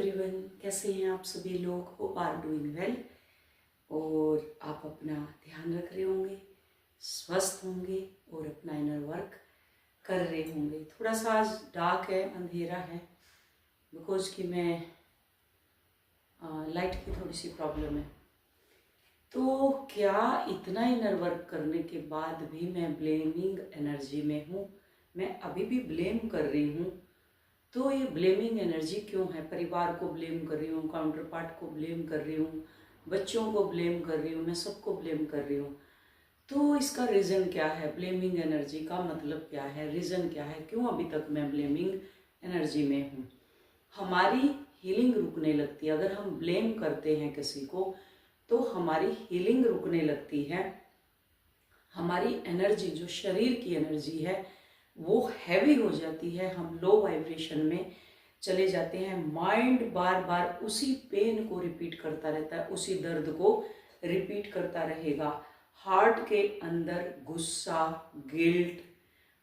Everyone, कैसे हैं आप सभी लोग। होप आर डूइंग वेल और आप अपना ध्यान रख रहे होंगे, स्वस्थ होंगे और अपना इनर वर्क कर रहे होंगे। थोड़ा सा आज डार्क है, अंधेरा है, बिकॉज कि मैं लाइट की थोड़ी सी प्रॉब्लम है। तो क्या इतना इनर वर्क करने के बाद भी मैं ब्लेमिंग एनर्जी में हूँ, मैं अभी भी ब्लेम कर रही हूँ। तो ये ब्लेमिंग एनर्जी क्यों है? परिवार को ब्लेम कर रही हूँ, काउंटर पार्ट को ब्लेम कर रही हूँ, बच्चों को ब्लेम कर रही हूँ, मैं सबको ब्लेम कर रही हूँ। तो इसका रीज़न क्या है? ब्लेमिंग एनर्जी का मतलब क्या है, रीज़न क्या है, क्यों अभी तक मैं ब्लेमिंग एनर्जी में हूँ? हमारी हीलिंग रुकने लगती है अगर हम ब्लेम करते हैं किसी को, तो हमारी हीलिंग रुकने लगती है। हमारी एनर्जी, जो शरीर की एनर्जी है, वो हैवी हो जाती है, हम लो वाइब्रेशन में चले जाते हैं। माइंड बार बार उसी पेन को रिपीट करता रहता है, उसी दर्द को रिपीट करता रहेगा। हार्ट के अंदर गुस्सा, गिल्ट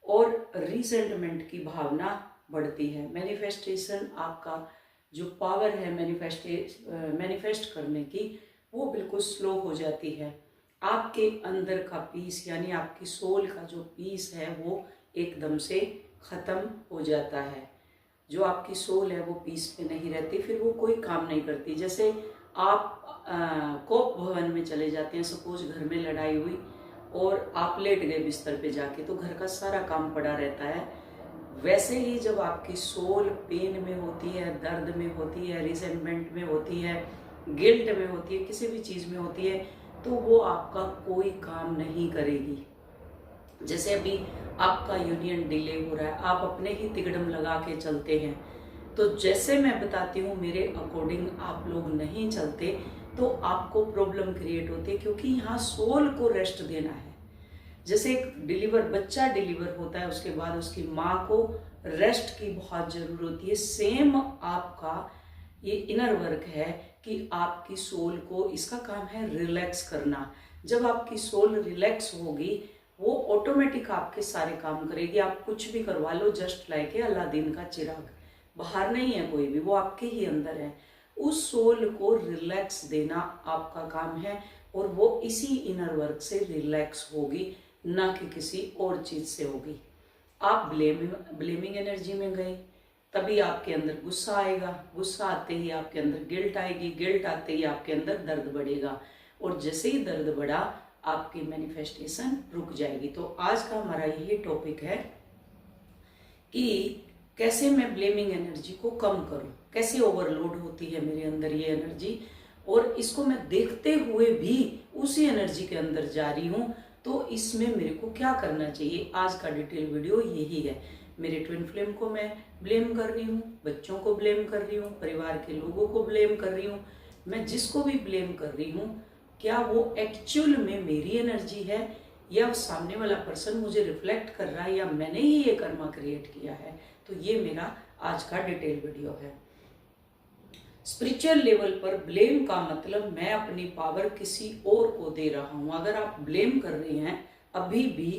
और रिसेंटमेंट की भावना बढ़ती है। मैनिफेस्टेशन, आपका जो पावर है मैनिफेस्ट करने की, वो बिल्कुल स्लो हो जाती है। आपके अंदर का पीस, यानी आपकी सोल का जो पीस है, वो एकदम से ख़त्म हो जाता है। जो आपकी सोल है वो पीस में नहीं रहती, फिर वो कोई काम नहीं करती। जैसे आप कोप भवन में चले जाते हैं, सपोज घर में लड़ाई हुई और आप लेट गए बिस्तर पे जाके, तो घर का सारा काम पड़ा रहता है। वैसे ही जब आपकी सोल पेन में होती है, दर्द में होती है, रिसेंटमेंट में होती है, गिल्ट में होती है, किसी भी चीज़ में होती है, तो वो आपका कोई काम नहीं करेगी। जैसे अभी आपका यूनियन डिले हो रहा है, आप अपने ही तिकड़म लगा के चलते हैं, तो जैसे मैं बताती हूँ मेरे अकॉर्डिंग आप लोग नहीं चलते, तो आपको प्रॉब्लम क्रिएट होती है, क्योंकि यहाँ सोल को रेस्ट देना है। जैसे एक बच्चा डिलीवर होता है, उसके बाद उसकी माँ को रेस्ट की बहुत जरूरत होती है। सेम आपका ये इनर वर्क है कि आपकी सोल को, इसका काम है रिलैक्स करना। जब आपकी सोल रिलैक्स होगी, वो ऑटोमेटिक आपके सारे काम करेगी। आप कुछ भी करवा लो, जस्ट लाइक अलादीन का चिराग, बाहर नहीं है कोई भी, वो आपके ही अंदर है। उस सोल को रिलैक्स देना आपका काम है, और वो इसी इनर वर्क से रिलैक्स होगी, ना कि किसी और चीज से होगी। आप ब्लेमिंग एनर्जी में गए, तभी आपके अंदर गुस्सा आएगा, गुस्सा आते ही आपके अंदर गिल्ट आएगी, गिल्ट आते ही आपके अंदर दर्द बढ़ेगा, और जैसे ही दर्द बढ़ा, आपकी मैनिफेस्टेशन रुक जाएगी। तो आज का हमारा यही टॉपिक है कि कैसे मैं ब्लेमिंग एनर्जी को कम करूं, कैसे ओवरलोड होती है मेरे अंदर ये एनर्जी, और इसको मैं देखते हुए भी उसी एनर्जी के अंदर जा रही हूं, तो इसमें मेरे को क्या करना चाहिए। आज का डिटेल वीडियो यही है। मेरे ट्विन फ्लेम को मैं ब्लेम कर रही हूँ, बच्चों को ब्लेम कर रही हूँ, परिवार के लोगों को ब्लेम कर रही हूँ। मैं जिसको भी ब्लेम कर रही हूँ, क्या वो एक्चुअल में मेरी एनर्जी है, या सामने वाला पर्सन मुझे रिफ्लेक्ट कर रहा है, या मैंने ही ये कर्मा क्रिएट किया है। तो ये मेरा आज का डिटेल वीडियो है। स्पिरिचुअल लेवल पर ब्लेम का मतलब मैं अपनी पावर किसी और को दे रहा हूं। अगर आप ब्लेम कर रहे हैं अभी भी,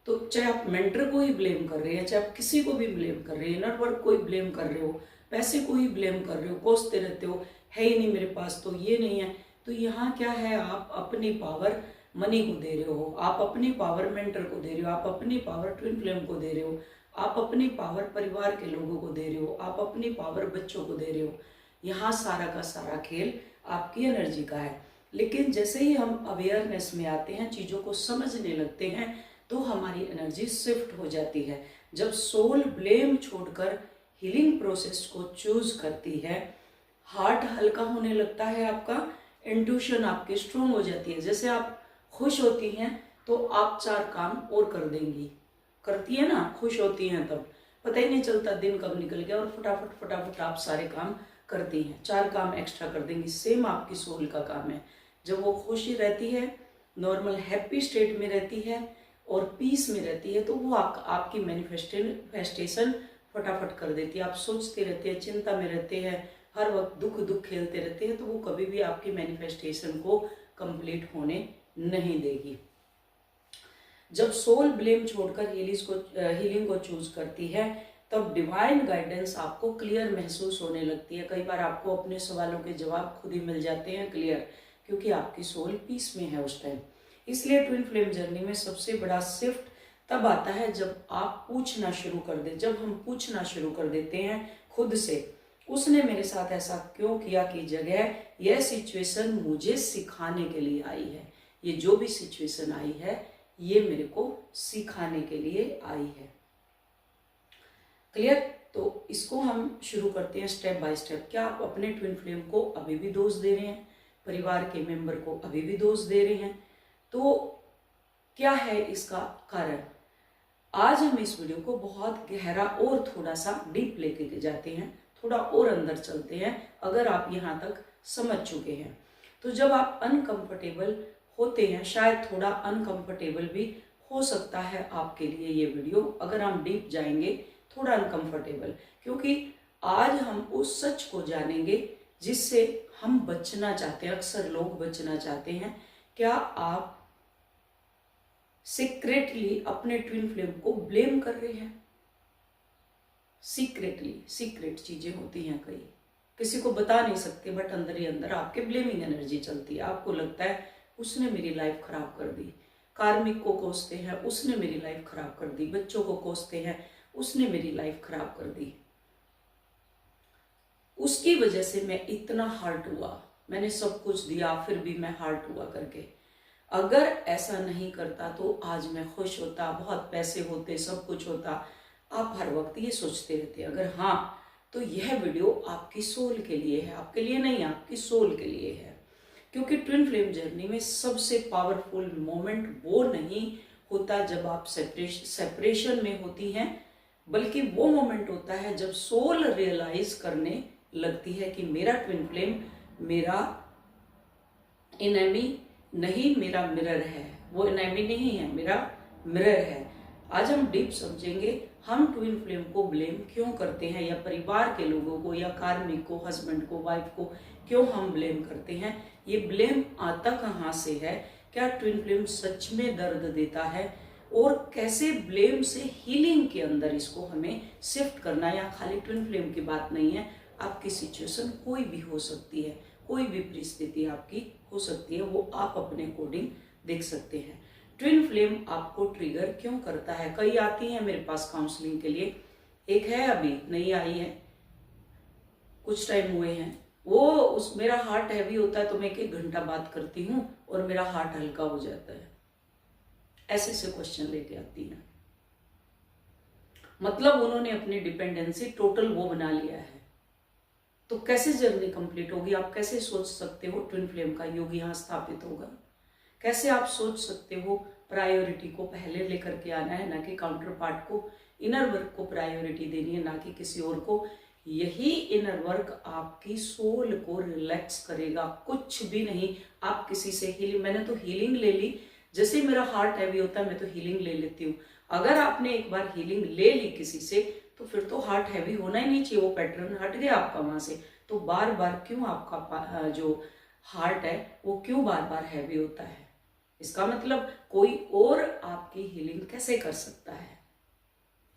तो चाहे आप मेंटर को ही ब्लेम कर रहे हैं, चाहे आप किसी को भी ब्लेम कर रहे हैं, इनर वर्क को ही ब्लेम कर रहे हो, पैसे को ही ब्लेम कर रहे हो, कोसते रहते हो, है ही नहीं मेरे पास, तो ये नहीं है, तो यहाँ क्या है, आप अपनी पावर मनी को दे रहे हो, आप अपनी पावर मेंटर को दे रहे हो, आप अपनी पावर ट्विन फ्लेम को दे रहे हो, आप अपनी पावर परिवार के लोगों को दे रहे हो, आप अपनी पावर बच्चों को दे रहे हो। यहाँ सारा का सारा खेल आपकी एनर्जी का है। लेकिन जैसे ही हम अवेयरनेस में आते हैं, चीज़ों को समझने लगते हैं, तो हमारी एनर्जी शिफ्ट हो जाती है। जब सोल ब्लेम छोड़कर हीलिंग प्रोसेस को चूज करती है, हार्ट हल्का होने लगता है, आपका इंट्यूशन आपकी स्ट्रोंग हो जाती है। जैसे आप खुश होती हैं तो आप 4 काम और कर देंगी, करती है ना, खुश होती हैं तब पता ही नहीं चलता दिन कब निकल गया, और फटाफट फटाफट आप सारे काम करती हैं, 4 काम एक्स्ट्रा कर देंगी। सेम आपकी सोल का काम है। जब वो खुशी रहती है, नॉर्मल हैप्पी स्टेट में रहती है और पीस में रहती है, तो वो आपकी मैनिफेस्टेशन फटाफट कर देती है। आप सोचते रहते हैं, चिंता में रहते हैं, हर वक्त दुख दुख खेलते रहते हैं, तो वो कभी भी आपकी मैनिफेस्टेशन को कंप्लीट होने नहीं देगी। जब सोल ब्लेम छोड़कर हीलिंग को चूज करती है, तब डिवाइन गाइडेंस आपको क्लियर महसूस होने लगती है। कई बार आपको अपने सवालों के जवाब खुद ही मिल जाते हैं क्लियर, क्योंकि आपकी सोल पीस में है उस टाइम। इसलिए ट्विन फ्लेम जर्नी में सबसे बड़ा शिफ्ट तब आता है जब आप पूछना शुरू कर दें, जब हम पूछना शुरू कर देते हैं खुद से, उसने मेरे साथ ऐसा क्यों किया, की जगह यह सिचुएशन मुझे सिखाने के लिए आई है। ये जो भी सिचुएशन आई है ये मेरे को सिखाने के लिए आई है। क्लियर? तो इसको हम शुरू करते हैं स्टेप बाय स्टेप। क्या आप अपने ट्विन फ्लेम को अभी भी दोष दे रहे हैं, परिवार के मेंबर को अभी भी दोष दे रहे हैं? तो क्या है इसका कारण? आज हम इस वीडियो को बहुत गहरा और थोड़ा सा डीप लेके जाते हैं, थोड़ा और अंदर चलते हैं। अगर आप यहाँ तक समझ चुके हैं तो जब आप अनकंफर्टेबल होते हैं, शायद थोड़ा अनकंफर्टेबल भी हो सकता है आपके लिए ये वीडियो, अगर हम डीप जाएंगे थोड़ा अनकंफर्टेबल, क्योंकि आज हम उस सच को जानेंगे जिससे हम बचना चाहते हैं। अक्सर लोग बचना चाहते हैं। क्या आप सीक्रेटली अपने ट्विन फ्लेम को ब्लेम कर रहे हैं? सीक्रेटली, सीक्रेट चीजें होती हैं, कई किसी को बता नहीं सकते, बट अंदर ही अंदर आपके ब्लेमिंग एनर्जी चलती है। आपको लगता है उसने मेरी लाइफ खराब कर दी। कार्मिक को कोसते हैं, उसने मेरी लाइफ खराब कर दी। बच्चों को कोसते हैं, उसने मेरी लाइफ खराब कर दी। उसकी वजह से मैं इतना हर्ट हुआ, मैंने सब कुछ दिया फिर भी मैं हर्ट हुआ करके। अगर ऐसा नहीं करता तो आज मैं खुश होता, बहुत पैसे होते, सब कुछ होता। आप हर वक्त ये सोचते रहते। अगर हाँ, तो यह वीडियो आपकी सोल के लिए है, आपके लिए नहीं, आपकी सोल के लिए है। क्योंकि ट्विन फ्लेम जर्नी में सबसे पावरफुल मोमेंट वो नहीं होता जब आप सेपरेशन में होती हैं, बल्कि वो मोमेंट होता है जब सोल रियलाइज करने लगती है कि मेरा ट्विन फ्लेम मेरा एनिमी नहीं, मेरा मिरर है। वो एनिमी नहीं है, मेरा मिरर है। आज हम डीप समझेंगे हम ट्विन फ्लेम को ब्लेम क्यों करते हैं, या परिवार के लोगों को, या कार्मिक को, हस्बैंड को, वाइफ को क्यों हम ब्लेम करते हैं। ये ब्लेम आता कहाँ से है? क्या ट्विन फ्लेम सच में दर्द देता है? और कैसे ब्लेम से हीलिंग के अंदर इसको हमें शिफ्ट करना। या खाली ट्विन फ्लेम की बात नहीं है, आपकी सिचुएशन कोई भी हो सकती है, कोई भी परिस्थिति आपकी हो सकती है, वो आप अपने अकॉर्डिंग देख सकते हैं। ट्विन फ्लेम आपको ट्रिगर क्यों करता है? कई आती हैं मेरे पास काउंसलिंग के लिए, एक है अभी नई आई है, कुछ टाइम हुए हैं। वो मेरा हार्ट हैवी होता है तो मैं 1 घंटा बात करती हूँ और मेरा हार्ट हल्का हो जाता है। ऐसे से क्वेश्चन लेके आती हैं, मतलब उन्होंने अपनी डिपेंडेंसी टोटल वो बना लिया है। तो कैसे जर्नी कंप्लीट होगी? आप कैसे सोच सकते हो ट्विन फ्लेम का योग यहाँ स्थापित होगा? कैसे आप सोच सकते हो प्रायोरिटी को पहले लेकर के आना है, ना कि काउंटर पार्ट को, इनर वर्क को प्रायोरिटी देनी है, ना कि किसी और को। यही इनर वर्क आपकी सोल को रिलैक्स करेगा, कुछ भी नहीं। आप किसी से हीलिंग, मैंने तो हीलिंग ले ली, जैसे मेरा हार्ट हैवी होता है मैं तो हीलिंग ले लेती हूँ। अगर आपने एक बार हीलिंग ले ली किसी से तो फिर तो हार्ट हैवी होना ही नहीं चाहिए, वो पैटर्न हट गया आपका वहां से। तो बार बार क्यों आपका जो हार्ट है वो क्यों बार बार हैवी होता है? इसका मतलब कोई और आपकी हीलिंग कैसे कर सकता है?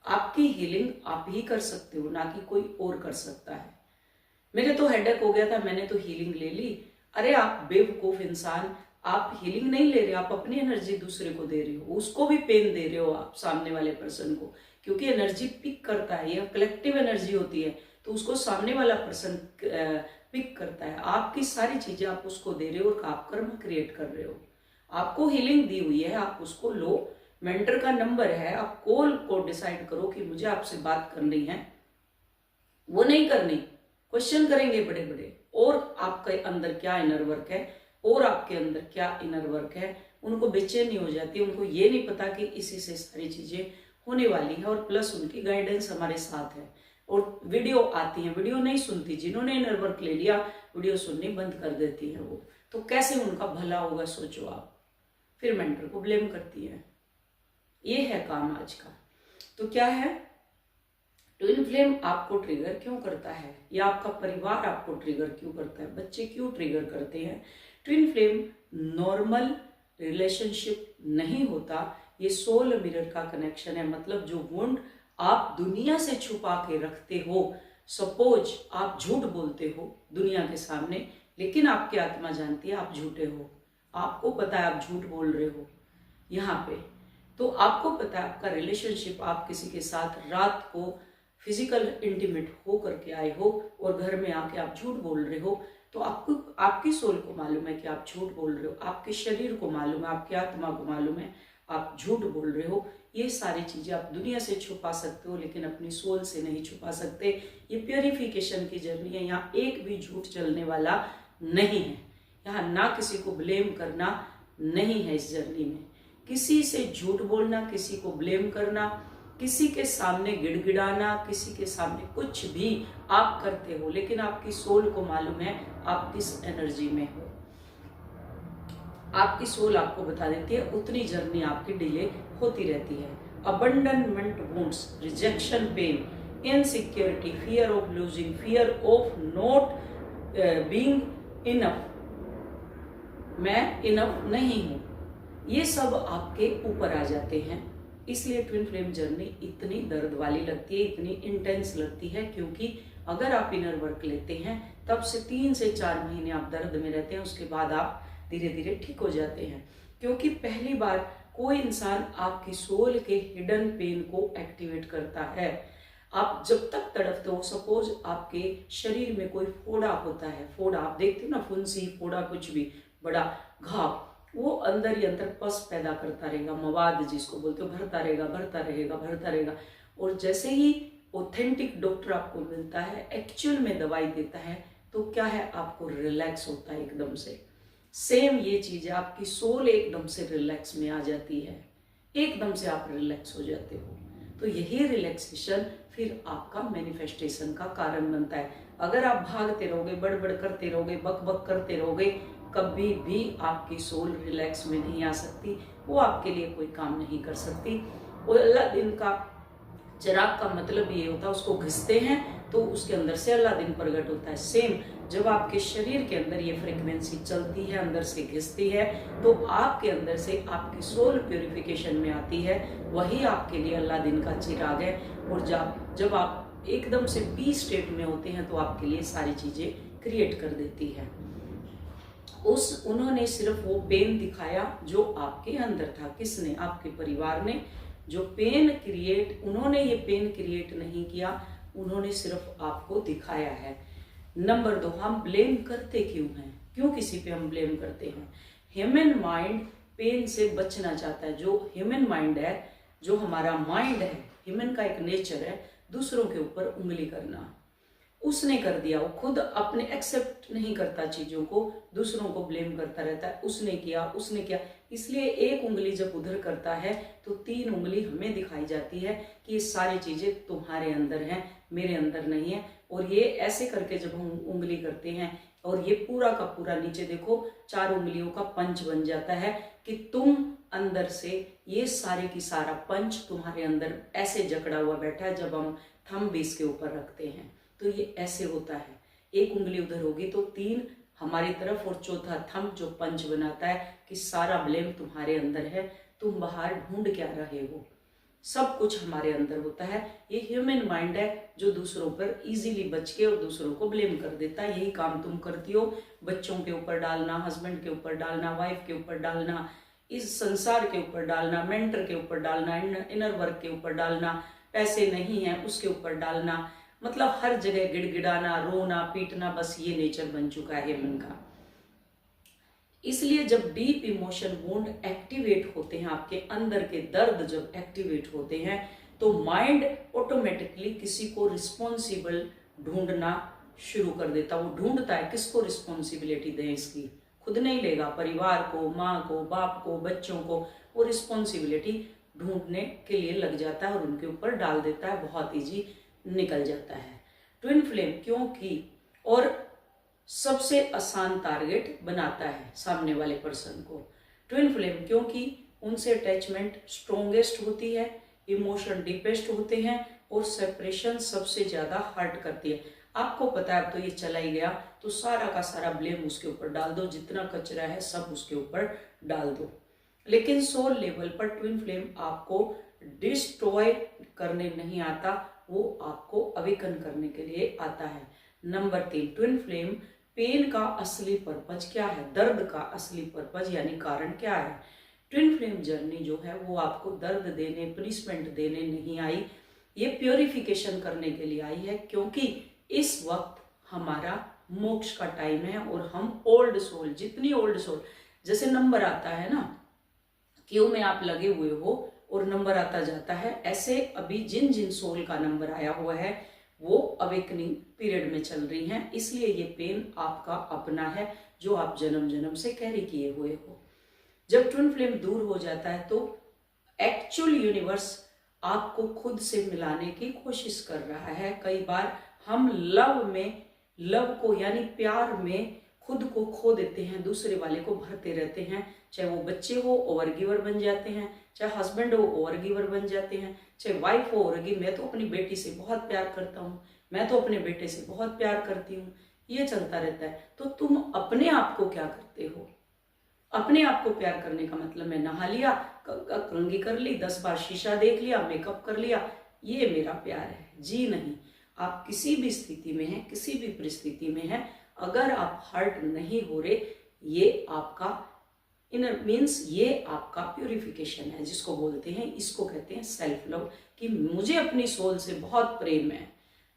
आपकी हीलिंग आप ही कर सकते हो, ना कि कोई और कर सकता है। मेरे तो हेडेक हो गया था, मैंने तो हीलिंग ले ली। अरे आप बेवकूफ इंसान, आप हीलिंग नहीं ले रहे, आप अपनी एनर्जी दूसरे को दे रहे हो, उसको भी पेन दे रहे हो आप, सामने वाले पर्सन को। क्योंकि एनर्जी पिक करता है, यह कलेक्टिव एनर्जी होती है, तो उसको सामने वाला पर्सन पिक करता है। आपकी सारी चीजें आप उसको दे रहे हो और आप कर्म क्रिएट कर रहे हो। आपको हीलिंग दी हुई है, आप उसको लो। मेंटर का नंबर है, आप कॉल को डिसाइड करो कि मुझे आपसे बात करनी है, वो नहीं करनी। क्वेश्चन करेंगे बड़े बड़े, और आपके अंदर क्या इनर वर्क है, और आपके अंदर क्या इनर वर्क है। उनको बेचैनी हो जाती है, उनको ये नहीं पता कि इसी से सारी चीजें होने वाली है, और प्लस उनकी गाइडेंस हमारे साथ है। और वीडियो आती है, वीडियो नहीं सुनती। जिन्होंने इनर वर्क ले लिया वीडियो सुननी बंद कर देती है वो, तो कैसे उनका भला होगा सोचो आप। फिर मेंटर को ब्लेम करती है। ये है काम आज का। तो क्या है, ट्विन फ्लेम आपको ट्रिगर क्यों करता है, या आपका परिवार आपको ट्रिगर क्यों करता है, बच्चे क्यों ट्रिगर करते हैं? ट्विन फ्लेम नॉर्मल रिलेशनशिप नहीं होता, ये सोल मिरर का कनेक्शन है। मतलब जो वुंड आप दुनिया से छुपा के रखते हो। सपोज आप झूठ बोलते हो दुनिया के सामने, लेकिन आपकी आत्मा जानती है आप झूठे हो, आपको पता है आप झूठ बोल रहे हो यहाँ पे। तो आपको पता है आपका रिलेशनशिप, आप किसी के साथ रात को फिजिकल इंटीमेट हो करके आए हो और घर में आके आप झूठ बोल रहे हो, तो आपको, आपकी सोल को मालूम है कि आप झूठ बोल रहे हो, आपके शरीर को मालूम है, आपकी आत्मा को मालूम है आप झूठ बोल रहे हो। ये सारी चीजें आप दुनिया से छुपा सकते हो, लेकिन अपनी सोल से नहीं छुपा सकते। ये प्योरिफिकेशन की जर्नी है, यहाँ एक भी झूठ चलने वाला नहीं है। यहाँ ना किसी को ब्लेम करना नहीं है इस जर्नी में, किसी से झूठ बोलना, किसी को ब्लेम करना, किसी के सामने गिड़गिड़ाना, किसी के सामने कुछ भी आप करते हो, लेकिन आपकी सोल को मालूम है आप किस एनर्जी में हो। आपकी सोल आपको बता देती है, उतनी जर्नी आपकी डिले होती रहती है। अबंडनमेंट wounds, rejection, pen, insecurity, fear of losing, fear of not being enough, मैं इनफ नहीं हूं, ये सब आपके ऊपर आ जाते हैं। इसलिए ट्विन फ्लेम जर्नी इतनी दर्द वाली लगती है, इतनी इंटेंस लगती है, क्योंकि अगर आप इनर वर्क लेते हैं तब से 3 से 4 महीने आप दर्द में रहते हैं, उसके बाद आप धीरे धीरे ठीक हो जाते हैं। क्योंकि पहली बार कोई इंसान आपकी सोल के हिडन पेन को एक्टिवेट करता है। आप जब तक तड़पते हो, सपोज आपके शरीर में कोई फोड़ा होता है, फोड़ा आप देखते हो ना, फुंसी, फोड़ा, कुछ भी बड़ा घाव, वो अंदर ही अंदर पस पैदा करता रहेगा, मवाद जिसको बोलते हो, भरता रहेगा भरता रहेगा भरता रहेगा। और जैसे ही ऑथेंटिक डॉक्टर आपको मिलता है, एक्चुअल में दवाई देता है, तो क्या है, आपको रिलैक्स होता है एकदम से। सेम ये चीज है, आपकी सोल एकदम से रिलैक्स में आ जाती है, एकदम से आप रिलैक्स हो जाते हो। तो यही रिलैक्सेशन फिर आपका मैनिफेस्टेशन का कारण बनता है। अगर आप भागते रहोगे, बड़बड़ करते रहोगे, बक बक करते रहोगे, कभी भी आपकी सोल रिलैक्स में नहीं आ सकती, वो आपके लिए कोई काम नहीं कर सकती। और अल्लाह दिन का चिराग का मतलब ये होता है, उसको घिसते हैं तो उसके अंदर से अल्लाह दिन प्रकट होता है। सेम जब आपके शरीर के अंदर ये फ्रीक्वेंसी चलती है, अंदर से घिसती है, तो आपके अंदर से आपकी सोल प्योरिफिकेशन में आती है, वही आपके लिए अल्लाह दिन का चिराग है। और जब आप एकदम से पीस स्टेट में होते हैं, तो आपके लिए सारी चीजें क्रिएट कर देती है। उन्होंने सिर्फ वो पेन दिखाया जो आपके अंदर था। किसने? आपके परिवार ने। जो पेन क्रिएट, उन्होंने ये पेन क्रिएट नहीं किया, उन्होंने सिर्फ आपको दिखाया है। नंबर 2, हम ब्लेम करते क्यों हैं? क्यों किसी पे हम ब्लेम करते हैं? ह्यूमन माइंड पेन से बचना चाहता है। जो ह्यूमन माइंड है, जो हमारा माइंड है, ह्यूमन का एक नेचर है दूसरों के ऊपर उंगली करना। उसने कर दिया, वो खुद अपने एक्सेप्ट नहीं करता चीजों को, दूसरों को ब्लेम करता रहता है, उसने किया उसने किया। इसलिए एक उंगली जब उधर करता है तो 3 उंगली हमें दिखाई जाती है कि ये सारी चीजें तुम्हारे अंदर हैं, मेरे अंदर नहीं है। और ये ऐसे करके जब हम उंगली करते हैं, और ये पूरा का पूरा नीचे देखो 4 उंगलियों का पंच बन जाता है कि तुम अंदर से, ये सारे की सारा पंच तुम्हारे अंदर ऐसे जकड़ा हुआ बैठा है। जब हम थंब भी इसके ऊपर रखते हैं तो ये ऐसे होता है, एक उंगली उधर होगी तो 3 हमारी तरफ, और चौथा थंब जो पंच बनाता है कि सारा ब्लेम तुम्हारे अंदर है, तुम बाहर ढूंढ क्या रहे हो। सब कुछ हमारे अंदर होता है। ये ह्यूमन माइंड है जो दूसरों पर इजीली बच के और दूसरों को ब्लेम कर देता है। यही काम तुम करती हो, बच्चों के ऊपर डालना, हस्बैंड के ऊपर डालना, वाइफ के ऊपर डालना, इस संसार के ऊपर डालना, मेंटर के ऊपर डालना, इनर वर्क के ऊपर डालना, पैसे नहीं है उसके ऊपर डालना, मतलब हर जगह गिड़गिड़ाना, रोना, पीटना, बस ये नेचर बन चुका है मन का। इसलिए जब डीप इमोशन वुंड एक्टिवेट होते हैं, आपके अंदर के दर्द जब एक्टिवेट होते हैं, तो माइंड ऑटोमेटिकली किसी को रिस्पॉन्सिबल ढूंढना शुरू कर देता। वो ढूंढता है किसको रिस्पॉन्सिबिलिटी दें इसकी, खुद नहीं लेगा, परिवार को, माँ को, बाप को, बच्चों को, वो रिस्पॉन्सिबिलिटी ढूंढने के लिए लग जाता है और उनके ऊपर डाल देता है, बहुत ईजी निकल जाता है। ट्विन फ्लेम क्योंकि, और सबसे आसान टारगेट बनाता है सामने वाले पर्सन को। ट्विन फ्लेम क्योंकि उनसे अटैचमेंट स्ट्रोंगेस्ट होती है, इमोशन डीपेस्ट होते हैं, और सेपरेशन सबसे ज्यादा हर्ट करती है। आपको पता है अब तो ये चला ही गया, तो सारा का सारा ब्लेम उसके ऊपर डाल दो, जितना कचरा है सब उसके ऊपर डाल दो। लेकिन सोल लेवल पर ट्विन फ्लेम आपको डिस्ट्रॉय करने नहीं आता, वो आपको अवेकन करने के लिए आता है। नंबर 3, ट्विन फ्लेम पेन का असली पर्पज क्या है, दर्द का असली पर्पज यानी कारण क्या है। ट्विन फ्लेम जर्नी जो है वो आपको दर्द देने, पनिशमेंट देने नहीं आई, ये प्योरिफिकेशन करने के लिए आई है, क्योंकि इस वक्त हमारा मोक्ष का टाइम है और हम ओल्ड सोल, जितनी ओल्ड सोल, जैसे नंबर आता है ना, क्यू में आप लगे हुए हो और नंबर आता जाता है, ऐसे अभी जिन जिन सोल का नंबर आया हुआ है वो अवेकनिंग पीरियड में चल रही हैं, इसलिए ये पेन आपका अपना है जो आप जन्म जन्म से कैरी किए हुए हो। जब ट्विन फ्लेम दूर हो जाता है तो एक्चुअल यूनिवर्स आपको खुद से मिलाने की कोशिश कर रहा है। कई बार हम लव को यानी प्यार में खुद को खो देते हैं, दूसरे वाले को भरते रहते हैं, चाहे वो बच्चे हो ओवर गिवर बन जाते हैं, चाहे हस्बैंड हो ओवर गिवर बन जाते हैं, चाहे वाइफ हो ओवर गिवर, मैं तो अपनी बेटी से बहुत प्यार करता हूँ, मैं तो अपने बेटे से बहुत प्यार करती हूँ, ये चलता रहता है। तो तुम अपने आप को क्या करते हो? अपने आप को प्यार करने का मतलब मैं नहा लिया, कंघी कर ली, 10 बार शीशा देख लिया, मेकअप कर लिया, ये मेरा प्यार है? जी नहीं। आप किसी भी स्थिति में हैं, किसी भी परिस्थिति में हैं, अगर आप हर्ट नहीं हो रहे, ये आपका इनर मीन्स ये आपका प्यूरिफिकेशन है, जिसको बोलते हैं, इसको कहते हैं सेल्फ लव, कि मुझे अपनी सोल से बहुत प्रेम है,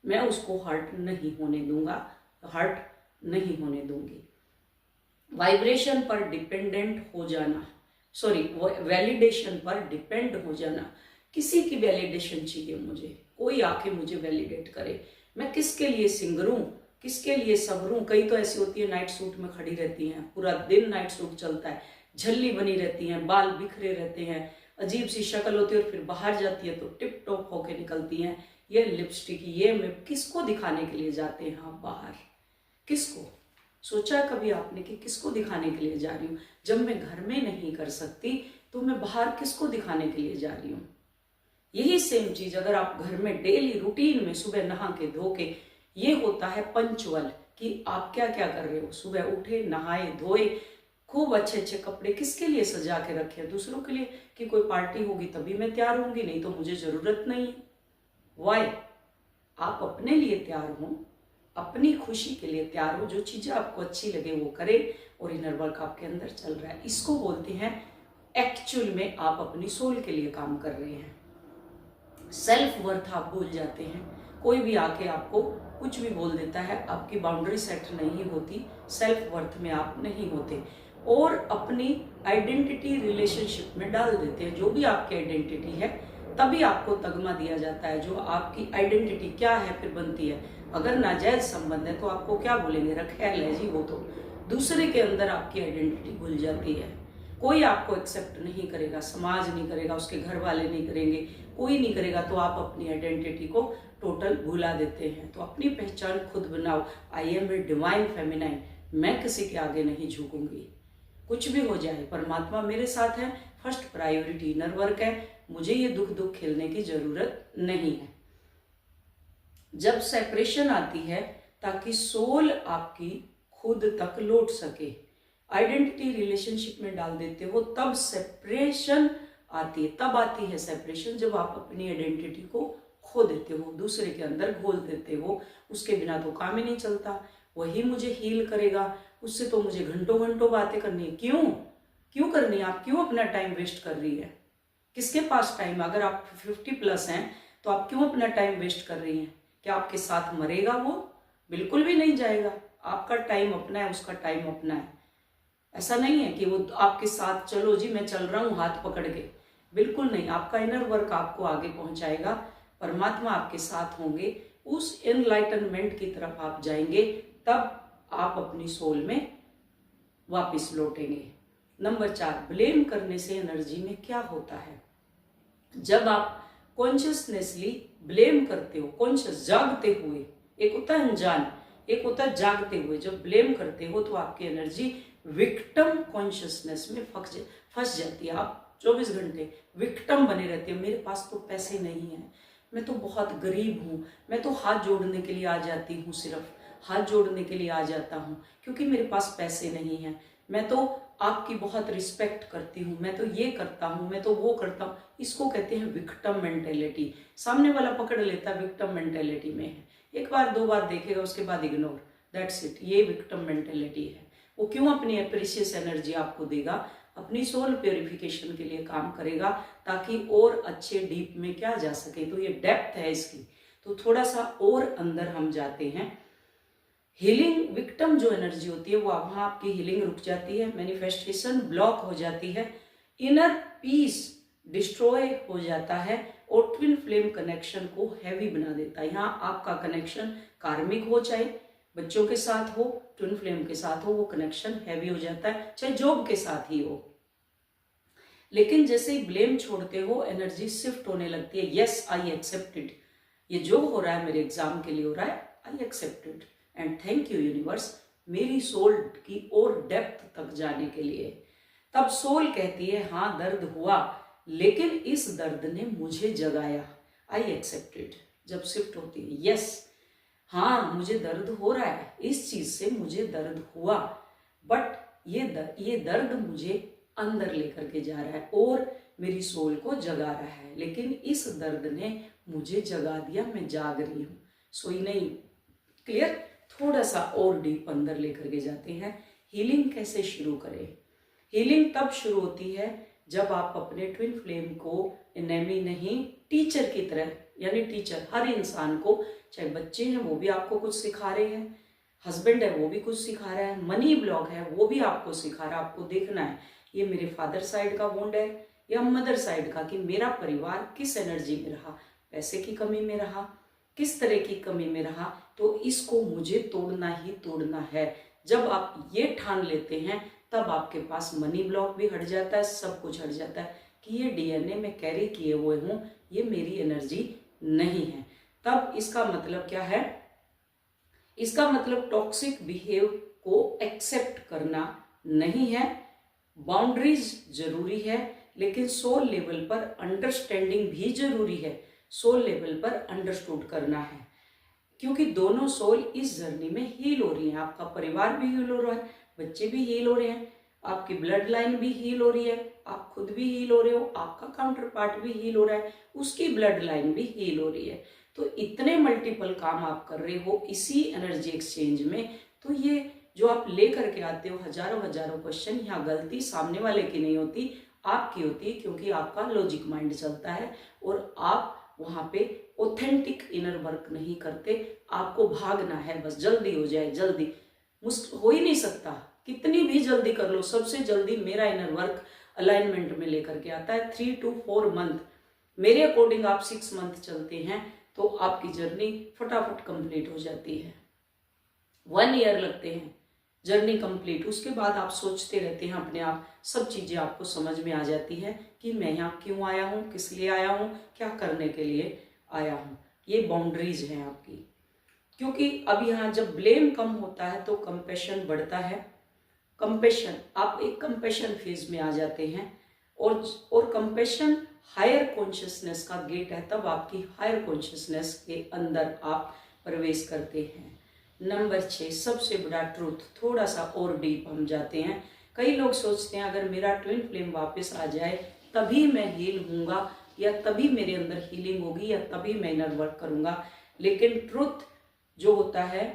मैं उसको हर्ट नहीं होने दूंगा, हर्ट नहीं होने दूंगी। वाइब्रेशन पर डिपेंडेंट हो जाना, सॉरी वैलिडेशन पर डिपेंड हो जाना, किसी की वैलिडेशन चाहिए मुझे, कोई आके मुझे वैलिडेट करे, मैं किसके लिए सिंगर हूँ, किसके लिए सबर हूँ। कई तो ऐसी होती है नाइट सूट में खड़ी रहती हैं, पूरा दिन नाइट सूट चलता है, झल्ली बनी रहती हैं, बाल बिखरे रहते हैं, अजीब सी शक्ल होती है, और फिर बाहर जाती है तो टिप टॉप होके निकलती हैं, ये लिपस्टिक, ये मैं किसको दिखाने के लिए जाते हैं आप बाहर? किसको? सोचा कभी आपने कि किसको दिखाने के लिए जा रही हूँ? जब मैं घर में नहीं कर सकती तो मैं बाहर किसको दिखाने के लिए जा रही हूँ? यही सेम चीज अगर आप घर में डेली रूटीन में सुबह नहा के धो के, ये होता है पंचुअल, कि आप क्या क्या कर रहे हो, सुबह उठे, नहाए धोए, खूब अच्छे अच्छे कपड़े किसके लिए सजा के रखे? दूसरों के लिए, कि कोई पार्टी होगी तभी मैं तैयार होंगी, नहीं तो मुझे जरूरत नहीं है। वाई? आप अपने लिए तैयार हो, अपनी खुशी के लिए तैयार हो, जो चीजें आपको अच्छी लगे वो करें, और इनर वर्क आपके अंदर चल रहा है, इसको बोलते हैं एक्चुअल में आप अपनी सोल के लिए काम कर रहे हैं। सेल्फ वर्थ आप भूल जाते हैं, कोई भी आके आपको कुछ भी बोल देता है, आपकी बाउंड्री सेट नहीं होती, सेल्फ वर्थ में आप नहीं होते, और अपनी आइडेंटिटी रिलेशनशिप में डाल देते हैं। जो भी आपकी आइडेंटिटी है तभी आपको तगमा दिया जाता है, जो आपकी आइडेंटिटी क्या है फिर बनती है। अगर नाजायज संबंध है तो आपको क्या बोलेंगे, रखेल है जी वो, तो दूसरे के अंदर आपकी आइडेंटिटी भूल जाती है। कोई आपको एक्सेप्ट नहीं करेगा, समाज नहीं करेगा, उसके घर वाले नहीं करेंगे, कोई नहीं करेगा, तो आप अपनी आइडेंटिटी को टोटल भुला देते हैं। तो अपनी पहचान खुद बनाओ। I am a divine feminine, मैं किसी के आगे नहीं झुकूंगी, कुछ भी हो जाए परमात्मा मेरे साथ है, फर्स्ट प्रायोरिटी इनर वर्क है, मुझे ये दुख दुख खेलने की जरूरत नहीं है। जब सेपरेशन आती है ताकि सोल आपकी खुद तक लौट सके, आइडेंटिटी रिलेशनशिप में डाल देते हो, तब सेपरेशन आती है। तब आती है सेपरेशन जब आप अपनी आइडेंटिटी को खो देते हो, दूसरे के अंदर घोल देते हो, उसके बिना तो काम ही नहीं चलता, वही मुझे हील करेगा, उससे तो मुझे घंटों घंटों बातें करनी है। क्यों करनी है? आप क्यों अपना टाइम वेस्ट कर रही है? किसके पास टाइम? अगर आप 50+ हैं तो आप क्यों अपना टाइम वेस्ट कर रही हैं? क्या आपके साथ मरेगा वो? बिल्कुल भी नहीं जाएगा। आपका टाइम अपना है, उसका टाइम अपना है। ऐसा नहीं है कि वो आपके साथ चलो जी मैं चल रहा हूँ हाथ पकड़ के, बिल्कुल नहीं। आपका इनर वर्क आपको आगे पहुंचाएगा, परमात्मा आपके साथ होंगे, उस एनलाइटनमेंट की तरफ आप जाएंगे, तब आप अपनी सोल में वापस लौटेंगे। नंबर 4, ब्लेम करने से एनर्जी में क्या होता है? जब आप कॉन्शियसनेसली ब्लेम करते हो, कॉन्शियस जागते हुए, एक होता है अनजान, एक होता है जागते हुए, जब ब्लेम करते हो तो आपकी एनर्जी विक्टिम कॉन्शियसनेस में फंस जाती है। आप 24 घंटे विक्टिम बने रहते हो। मेरे पास तो पैसे नहीं है, मैं तो बहुत गरीब हूँ, मैं तो हाथ जोड़ने के लिए आ जाती हूँ, सिर्फ हाथ जोड़ने के लिए आ जाता हूँ, क्योंकि मेरे पास पैसे नहीं हैं। मैं तो आपकी बहुत रिस्पेक्ट करती हूँ, मैं तो ये करता हूँ, मैं तो वो करता हूँ। इसको कहते हैं विक्टिम मेंटेलिटी। सामने वाला पकड़ लेता है विक्टिम मेंटेलिटी में है, एक बार दो बार देखेगा उसके बाद इग्नोर, दैट्स इट। ये विक्टिम मेंटेलिटी है। वो क्यों अपनी प्रीशियस एनर्जी आपको देगा? अपनी सोल प्योरिफिकेशन के लिए काम करेगा, ताकि और अच्छे डीप में क्या जा सके। तो ये डेप्थ है इसकी। तो थोड़ा सा और अंदर हम जाते हैं। हीलिंग विक्टिम जो एनर्जी होती है वो वहाँ आपकी हीलिंग रुक जाती है, मैनिफेस्टेशन ब्लॉक हो जाती है, इनर पीस डिस्ट्रॉय हो जाता है, और ट्विन फ्लेम कनेक्शन को हैवी बना देता है। यहाँ आपका कनेक्शन कार्मिक हो, चाहे बच्चों के साथ हो, ट्विन फ्लेम के साथ हो, वो कनेक्शन हैवी हो जाता है, चाहे जॉब के साथ ही हो। लेकिन जैसे ही ब्लेम छोड़ते हो, एनर्जी शिफ्ट होने लगती है। यस, आई एक्सेप्टेड, ये जो हो रहा है मेरे एग्जाम के लिए हो रहा है, I accepted and thank you universe, मेरी सोल की और डेप्थ तक जाने के लिए। तब सोल कहती है हाँ दर्द हुआ, लेकिन इस दर्द ने मुझे जगाया, आई एक्सेप्टेड। जब शिफ्ट होती है, यस हाँ मुझे दर्द हो रहा है, इस चीज से मुझे दर्द हुआ, बट ये दर्द मुझे अंदर लेकर के जा रहा है और मेरी सोल को जगा रहा है। लेकिन इस दर्द ने मुझे जगा दिया, मैं जाग रही हूँ, सोई नहीं। क्लियर? थोड़ा सा और डीप अंदर लेकर के जाते हैं। हीलिंग कैसे शुरू करें? हीलिंग तब शुरू होती है जब आप अपने ट्विन फ्लेम को एनेमी नहीं, टीचर की तरह, यानी टीचर हर इंसान को, चाहे बच्चे हैं वो भी आपको कुछ सिखा रहे हैं, हस्बैंड है वो भी कुछ सिखा रहा है, मनी ब्लॉक है वो भी आपको सिखा रहा है। आपको देखना है ये मेरे फादर साइड का वुंड है या मदर साइड का, कि मेरा परिवार किस एनर्जी में रहा, पैसे की कमी में रहा, किस तरह की कमी में रहा, तो इसको मुझे तोड़ना ही तोड़ना है। जब आप ये ठान लेते हैं तब आपके पास मनी ब्लॉक भी हट जाता है, सब कुछ हट जाता है कि ये डीएनए में कैरी किए हुए हूँ, ये मेरी एनर्जी नहीं है। तब इसका मतलब क्या है? इसका मतलब टॉक्सिक बिहेव को एक्सेप्ट करना नहीं है। बाउंड्रीज जरूरी है, लेकिन सोल लेवल पर अंडरस्टैंडिंग भी जरूरी है। सोल लेवल पर अंडरस्टूड करना है, क्योंकि दोनों सोल इस जर्नी में हील हो रही है। आपका परिवार भी हील हो रहा है, बच्चे भी हील हो रहे हैं, आपकी ब्लड लाइन भी हील हो रही है, आप खुद भी हील हो रहे हो, आपका काउंटर पार्ट भी हील हो रहा है, उसकी ब्लड लाइन भी हील हो रही है। तो इतने मल्टीपल काम आप कर रहे हो इसी एनर्जी एक्सचेंज में। तो ये जो आप लेकर के आते हो हजारों हजारों क्वेश्चन, यहाँ गलती सामने वाले की नहीं होती, आपकी होती है, क्योंकि आपका लॉजिक माइंड चलता है और आप वहाँ पे ऑथेंटिक इनर वर्क नहीं करते। आपको भागना है, बस जल्दी हो जाए, जल्दी हो ही नहीं सकता, कितनी भी जल्दी कर लो। सबसे जल्दी मेरा इनर वर्क अलाइनमेंट में लेकर के आता है 3 to 4 मंथ। मेरे अकॉर्डिंग आप 6 मंथ चलते हैं तो आपकी जर्नी फटाफट कंप्लीट हो जाती है। 1 ईयर लगते हैं जर्नी कंप्लीट। उसके बाद आप सोचते रहते हैं अपने आप, सब चीजें आपको समझ में आ जाती है कि मैं यहाँ क्यों आया हूँ, किस लिए आया हूँ, क्या करने के लिए आया हूँ। ये बाउंड्रीज हैं आपकी। क्योंकि अब यहाँ जब ब्लेम कम होता है तो कंपैशन बढ़ता है। कंपैशन, आप एक कंपैशन फेज में आ जाते हैं, और कंपैशन हायर कॉन्शियसनेस का गेट है। तब आपकी हायर कॉन्शियसनेस के अंदर आप प्रवेश करते हैं। नंबर 6, सबसे बड़ा ट्रूथ। थोड़ा सा और डीप हम जाते हैं। कई लोग सोचते हैं अगर मेरा ट्विन फ्लेम वापस आ जाए तभी मैं हील हूँगा, या तभी मेरे अंदर हीलिंग होगी, या तभी मैं इनर वर्क करूँगा। लेकिन ट्रुथ जो होता है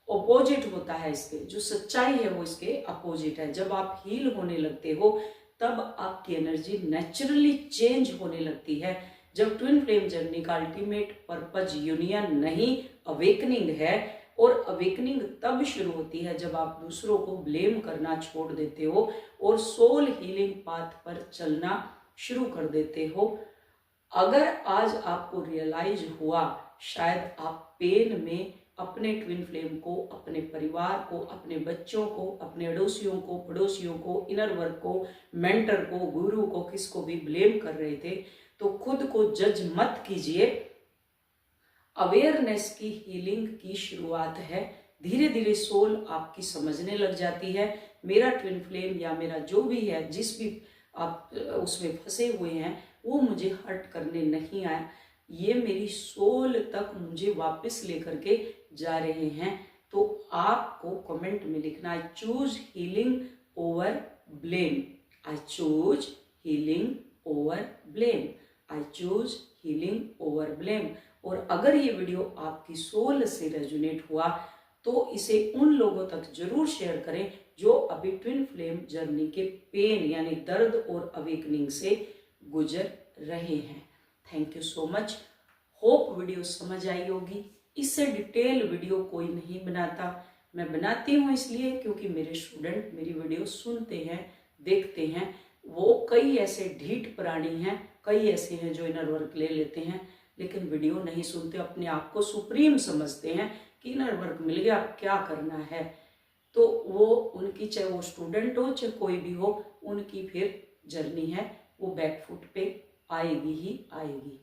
अपोजिट होता है इसके, जो सच्चाई है वो इसके अपोजिट है। जब आप हील होने लगते हो तब आपकी एनर्जी नेचुरली चेंज होने लगती है। जब ट्विन फ्लेम जर्नी का अल्टीमेट पर्पज यूनियन नहीं, अवेकनिंग है। और अवेकनिंग तब शुरू होती है जब आप दूसरों को ब्लेम करना छोड़ देते हो और सोल हीलिंग पाथ पर चलना शुरू कर देते हो। अगर आज आपको रियलाइज हुआ, शायद आप पेन में अपने ट्विन फ्लेम को, अपने परिवार को, अपने बच्चों को, अपने अड़ोसियों को, पड़ोसियों को, इनर वर्क को, मेंटर को, गुरु को, किसको भी ब्लेम कर रहे थे, तो खुद को जज मत कीजिए। अवेयरनेस की हीलिंग की शुरुआत है। धीरे धीरे सोल आपकी समझने लग जाती है मेरा ट्विन फ्लेम या मेरा जो भी है, जिस भी आप उसमें फंसे हुए हैं, वो मुझे हर्ट करने नहीं आया, ये मेरी सोल तक मुझे वापस लेकर के जा रहे हैं। तो आपको कमेंट में लिखना है choose healing over blame. I choose healing over blame. I choose healing over blame. और अगर ये वीडियो आपकी सोल से रेजोनेट हुआ तो इसे उन लोगों तक जरूर शेयर करें जो अभी ट्विन फ्लेम जर्नी के पेन यानी दर्द और अवेकनिंग से गुजर रहे हैं। Thank you so much. Hope video समझ आई होगी। इससे डिटेल वीडियो कोई नहीं बनाता, मैं बनाती हूँ इसलिए क्योंकि मेरे स्टूडेंट मेरी वीडियो सुनते हैं, देखते हैं। वो कई ऐसे ढीठ प्राणी हैं, कई ऐसे हैं जो इनर वर्क ले लेते हैं लेकिन वीडियो नहीं सुनते, अपने आप को सुप्रीम समझते हैं कि इनर वर्क मिल गया अब क्या करना है। तो वो उनकी, चाहे वो स्टूडेंट हो चाहे कोई भी हो, उनकी फिर जर्नी है वो बैकफुट पे आएगी ही आएगी।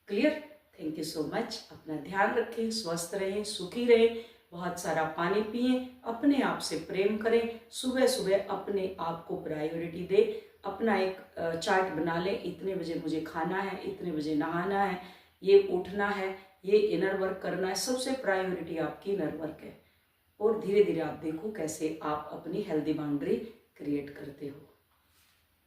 Clear? Thank you so much. अपना ध्यान रखें, स्वस्थ रहें, सुखी रहें, बहुत सारा पानी पिएं, अपने आप से प्रेम करें, सुबह सुबह अपने आप को प्रायोरिटी दे। अपना एक चार्ट बना लें, इतने बजे मुझे खाना है, इतने बजे नहाना है, ये उठना है, ये इनर वर्क करना है। सबसे प्रायोरिटी आपकी इनर वर्क है। और धीरे धीरे आप देखो कैसे आप अपनी हेल्दी बाउंड्री क्रिएट करते हो।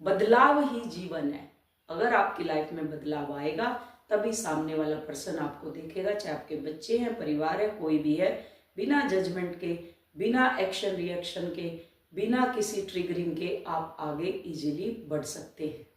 बदलाव ही जीवन है। अगर आपकी लाइफ में बदलाव आएगा तभी सामने वाला पर्सन आपको देखेगा, चाहे आपके बच्चे हैं, परिवार है, कोई भी है। बिना जजमेंट के, बिना एक्शन रिएक्शन के, बिना किसी ट्रिगरिंग के आप आगे इजीली बढ़ सकते हैं।